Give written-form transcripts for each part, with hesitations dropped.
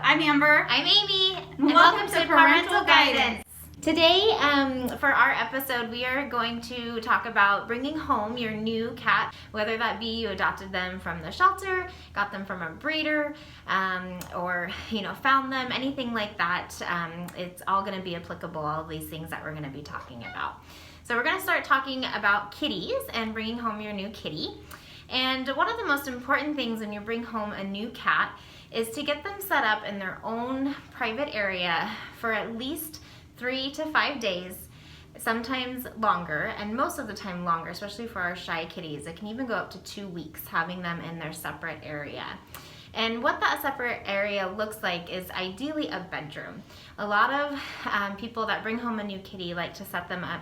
I'm Amber. I'm Amy. And welcome to Pawrental Guidance. Today, for our episode, we are going to talk about bringing home your new cat, whether that be you adopted them from the shelter, got them from a breeder, or found them, anything like that. It's all going to be applicable, all of these things that we're going to be talking about. So we're going to start talking about kitties and bringing home your new kitty. And one of the most important things when you bring home a new cat is to get them set up in their own private area for at least 3 to 5 days, sometimes longer, and most of the time longer, especially for our shy kitties. It can even go up to 2 weeks having them in their separate area. And what that separate area looks like is ideally a bedroom. A lot of people that bring home a new kitty like to set them up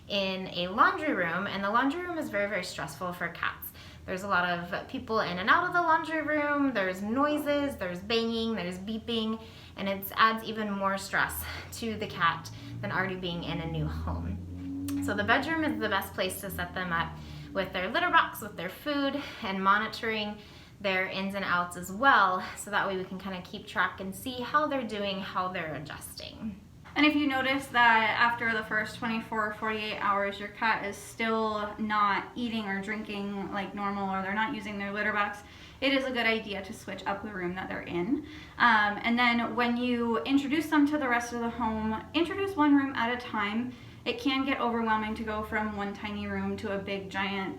in a laundry room, and the laundry room is very, very stressful for cats. There's a lot of people in and out of the laundry room, there's noises, there's banging, there's beeping, and it adds even more stress to the cat than already being in a new home. So the bedroom is the best place to set them up with their litter box, with their food, and monitoring their ins and outs as well, so that way we can kind of keep track and see how they're doing, how they're adjusting. And if you notice that after the first 24 or 48 hours your cat is still not eating or drinking like normal, or they're not using their litter box, it is a good idea to switch up the room that they're in. And then when you introduce them to the rest of the home, introduce one room at a time. It can get overwhelming to go from one tiny room to a big giant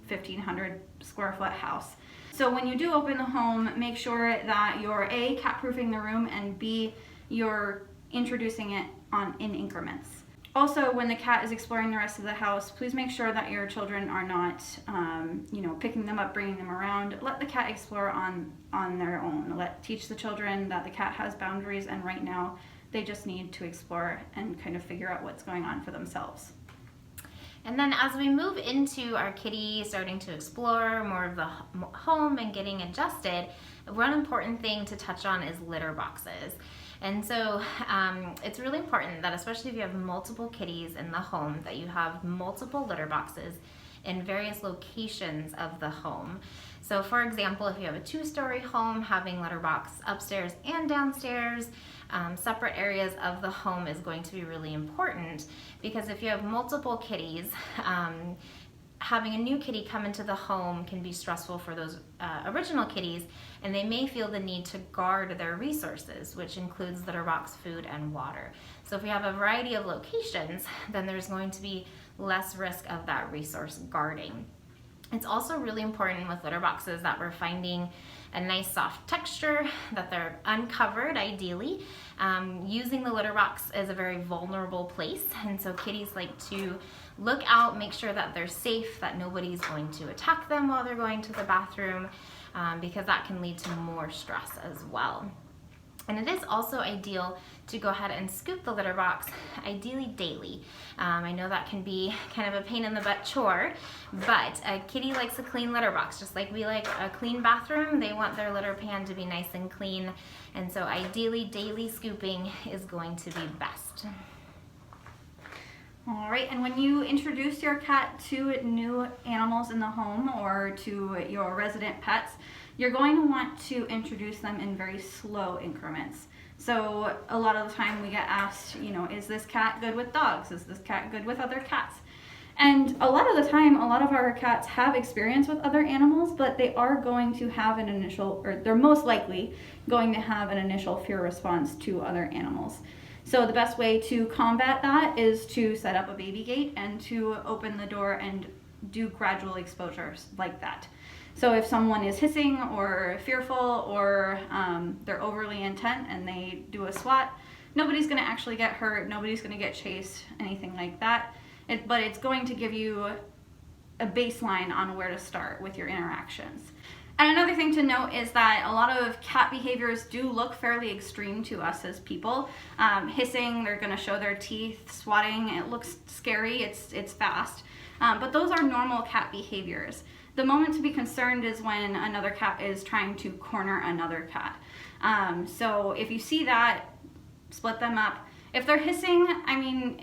1,500 square foot house. So when you do open the home, make sure that you're A, cat proofing the room, and B, you're introducing it in increments. Also, when the cat is exploring the rest of the house, please make sure that your children are not, picking them up, bringing them around. Let the cat explore on their own. Teach the children that the cat has boundaries, and right now they just need to explore and kind of figure out what's going on for themselves. And then as we move into our kitty starting to explore more of the home and getting adjusted, one important thing to touch on is litter boxes. And so it's really important that, especially if you have multiple kitties in the home, that you have multiple litter boxes in various locations of the home. So for example, if you have a 2-story home, having litter box upstairs and downstairs, separate areas of the home is going to be really important, because if you have multiple kitties, having a new kitty come into the home can be stressful for those original kitties, and they may feel the need to guard their resources, which includes litter box, food, and water. So if we have a variety of locations, then there's going to be less risk of that resource guarding. It's also really important with litter boxes that we're finding a nice soft texture, that they're uncovered ideally. Using the litter box is a very vulnerable place, and so kitties like to look out, make sure that they're safe, that nobody's going to attack them while they're going to the bathroom, because that can lead to more stress as well. And it is also ideal to go ahead and scoop the litter box, ideally daily. I know that can be kind of a pain in the butt chore, but a kitty likes a clean litter box. Just like we like a clean bathroom, they want their litter pan to be nice and clean. And so ideally, daily scooping is going to be best. All right, and when you introduce your cat to new animals in the home or to your resident pets, you're going to want to introduce them in very slow increments. So a lot of the time we get asked, is this cat good with dogs? Is this cat good with other cats? And a lot of the time, a lot of our cats have experience with other animals, but they are going to have they're most likely going to have an initial fear response to other animals. So the best way to combat that is to set up a baby gate and to open the door and do gradual exposures like that. So if someone is hissing or fearful, or they're overly intent and they do a swat, nobody's going to actually get hurt, nobody's going to get chased, anything like that. But it's going to give you a baseline on where to start with your interactions. And another thing to note is that a lot of cat behaviors do look fairly extreme to us as people. Hissing, they're going to show their teeth. Swatting, it looks scary, it's fast. But those are normal cat behaviors. The moment to be concerned is when another cat is trying to corner another cat. So if you see that, split them up. If they're hissing,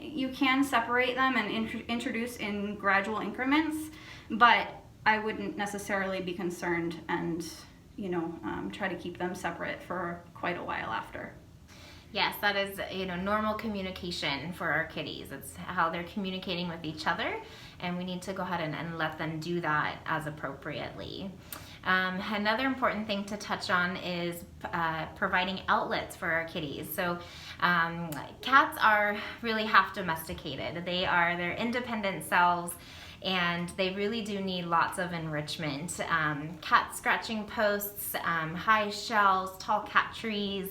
you can separate them and introduce in gradual increments, but I wouldn't necessarily be concerned and try to keep them separate for quite a while after. Yes, that is, normal communication for our kitties. It's how they're communicating with each other, and we need to go ahead and let them do that as appropriately. Another important thing to touch on is providing outlets for our kitties. So cats are really half domesticated. They're independent selves, and they really do need lots of enrichment. Cat scratching posts, high shelves, tall cat trees,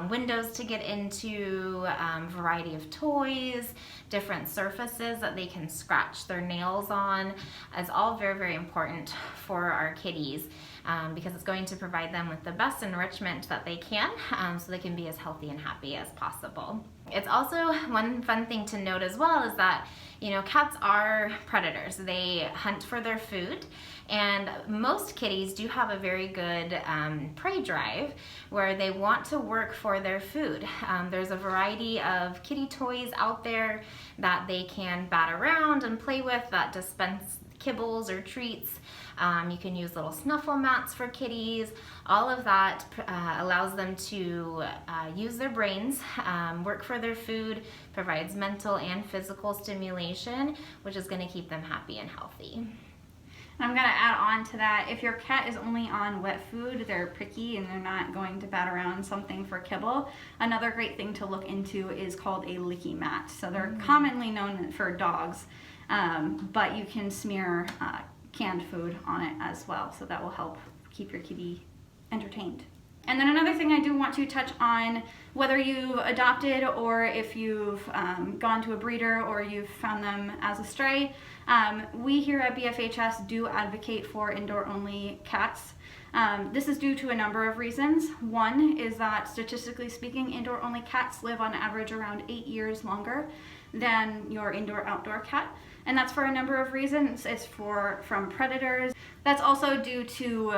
windows to get into, variety of toys, different surfaces that they can scratch their nails on is all very, very important for our kitties, because it's going to provide them with the best enrichment that they can, so they can be as healthy and happy as possible. It's also one fun thing to note as well is that, cats are predators. They hunt for their food, and most kitties do have a very good prey drive where they want to work for their food. There's a variety of kitty toys out there that they can bat around and play with that dispense kibbles or treats. You can use little snuffle mats for kitties. All of that allows them to use their brains, work for their food, provides mental and physical stimulation, which is going to keep them happy and healthy. I'm going to add on to that, if your cat is only on wet food, they're picky and they're not going to bat around something for kibble. Another great thing to look into is called a licky mat. So they're commonly known for dogs, but you can smear canned food on it as well, so that will help keep your kitty entertained. And then another thing I do want to touch on, whether you've adopted or if you've gone to a breeder or you've found them as a stray, we here at BFHS do advocate for indoor-only cats. This is due to a number of reasons. One is that statistically speaking, indoor-only cats live on average around 8 years longer than your indoor-outdoor cat. And that's for a number of reasons. It's from predators. That's also due to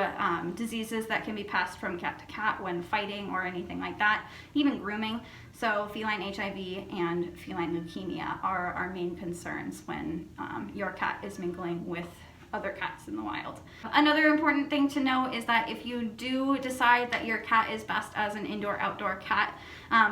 diseases that can be passed from cat to cat when fighting or anything like that, even grooming. So feline HIV and feline leukemia are our main concerns when your cat is mingling with other cats in the wild. Another important thing to know is that if you do decide that your cat is best as an indoor-outdoor cat,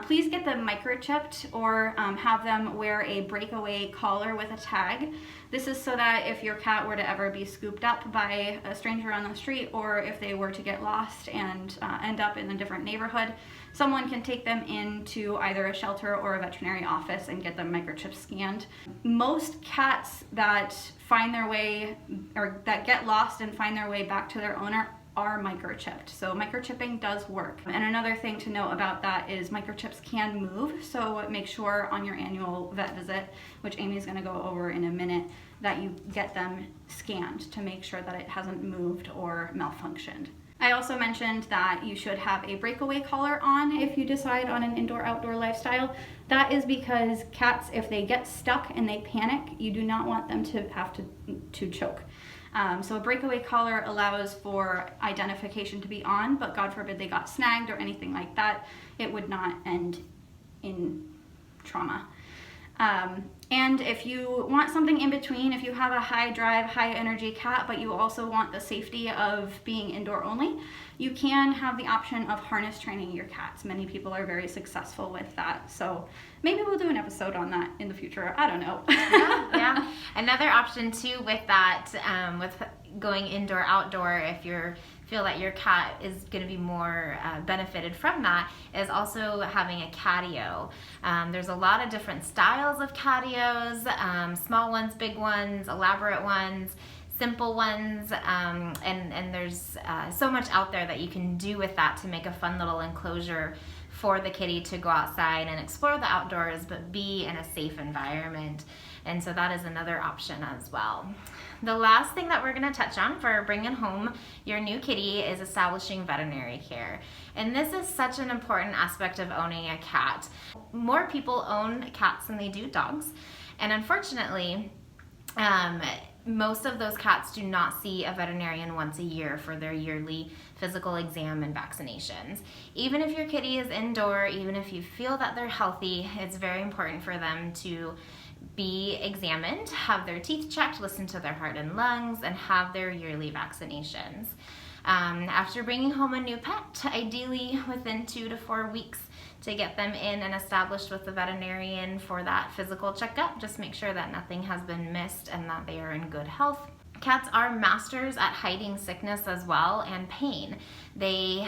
please get them microchipped or have them wear a breakaway collar with a tag. This is so that if your cat were to ever be scooped up by a stranger on the street, or if they were to get lost and end up in a different neighborhood, someone can take them into either a shelter or a veterinary office and get them microchip scanned. Most cats that find their way, or that get lost and find their way back to their owner, are microchipped. So microchipping does work. And another thing to note about that is microchips can move, so make sure on your annual vet visit, which Amy's going to go over in a minute, that you get them scanned to make sure that it hasn't moved or malfunctioned. I also mentioned that you should have a breakaway collar on if you decide on an indoor-outdoor lifestyle. That is because cats, if they get stuck and they panic, you do not want them to have to choke. So a breakaway collar allows for identification to be on, but God forbid they got snagged or anything like that, it would not end in trauma. And if you want something in between, if you have a high drive, high energy cat, but you also want the safety of being indoor only, you can have the option of harness training your cats. Many people are very successful with that. So maybe we'll do an episode on that in the future. I don't know. Yeah. Another option too with that, with going indoor, outdoor, if you feel that your cat is going to be more benefited from that, is also having a catio. There's a lot of different styles of catios, small ones, big ones, elaborate ones, simple ones, and there's so much out there that you can do with that to make a fun little enclosure for the kitty to go outside and explore the outdoors, but be in a safe environment. And so that is another option as well. The last thing that we're going to touch on for bringing home your new kitty is establishing veterinary care. And this is such an important aspect of owning a cat. More people own cats than they do dogs. And unfortunately, most of those cats do not see a veterinarian once a year for their yearly physical exam and vaccinations. Even if your kitty is indoor, even if you feel that they're healthy, it's very important for them to be examined, have their teeth checked, listen to their heart and lungs, and have their yearly vaccinations. after bringing home a new pet, ideally within 2 to 4 weeks, to get them in and established with the veterinarian for that physical checkup. Just make sure that nothing has been missed and that they are in good health. Cats are masters at hiding sickness as well and pain. They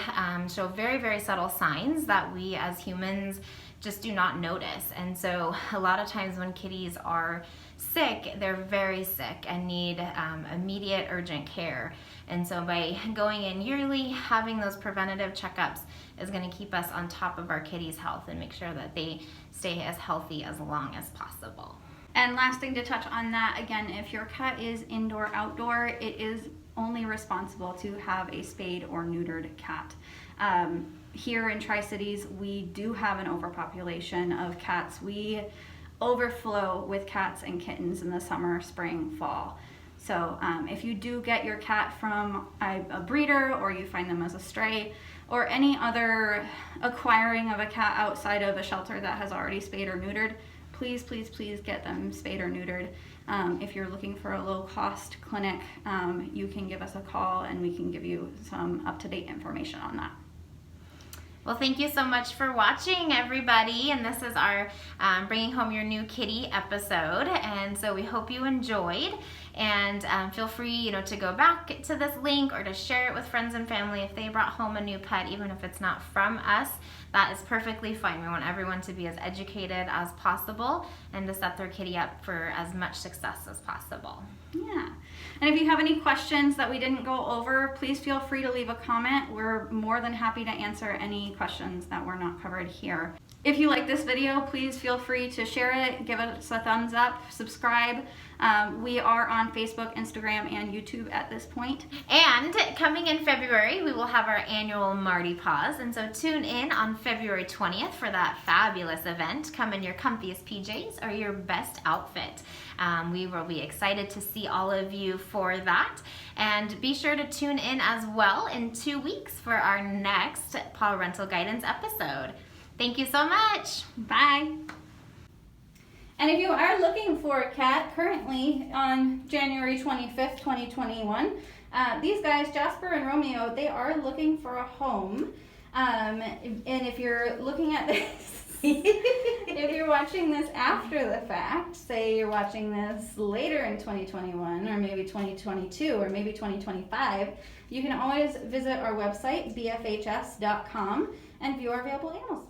show very, very subtle signs that we as humans just do not notice. And so a lot of times when kitties are sick, they're very sick and need immediate urgent care. And so by going in yearly, having those preventative checkups is going to keep us on top of our kitties' health and make sure that they stay as healthy as long as possible. And last thing to touch on that, again, if your cat is indoor, outdoor, it is only responsible to have a spayed or neutered cat. Here in Tri-Cities, we do have an overpopulation of cats. We overflow with cats and kittens in the summer, spring, fall. So if you do get your cat from a breeder, or you find them as a stray, or any other acquiring of a cat outside of a shelter that has already spayed or neutered, please, please, please get them spayed or neutered. If you're looking for a low-cost clinic, you can give us a call and we can give you some up-to-date information on that. Well, thank you so much for watching, everybody, and this is our Bringing Home Your New Kitty episode, and so we hope you enjoyed, and feel free, to go back to this link or to share it with friends and family if they brought home a new pet, even if it's not from us. That is perfectly fine. We want everyone to be as educated as possible and to set their kitty up for as much success as possible. Yeah. And if you have any questions that we didn't go over, please feel free to leave a comment. We're more than happy to answer any questions that were not covered here. If you like this video, please feel free to share it, give us a thumbs up, subscribe. We are on Facebook, Instagram, and YouTube at this point. And coming in February, we will have our annual Marty Paws, and so tune in on February 20th for that fabulous event. Come in your comfiest PJs or your best outfit. We will be excited to see all of you for that. And be sure to tune in as well in 2 weeks for our next Pawrental Guidance episode. Thank you so much. Bye. And if you are looking for a cat currently on January 25th, 2021, these guys, Jasper and Romeo, they are looking for a home. And if you're looking at this, if you're watching this after the fact, say you're watching this later in 2021 or maybe 2022 or maybe 2025, you can always visit our website, bfhs.com, and view our available animals.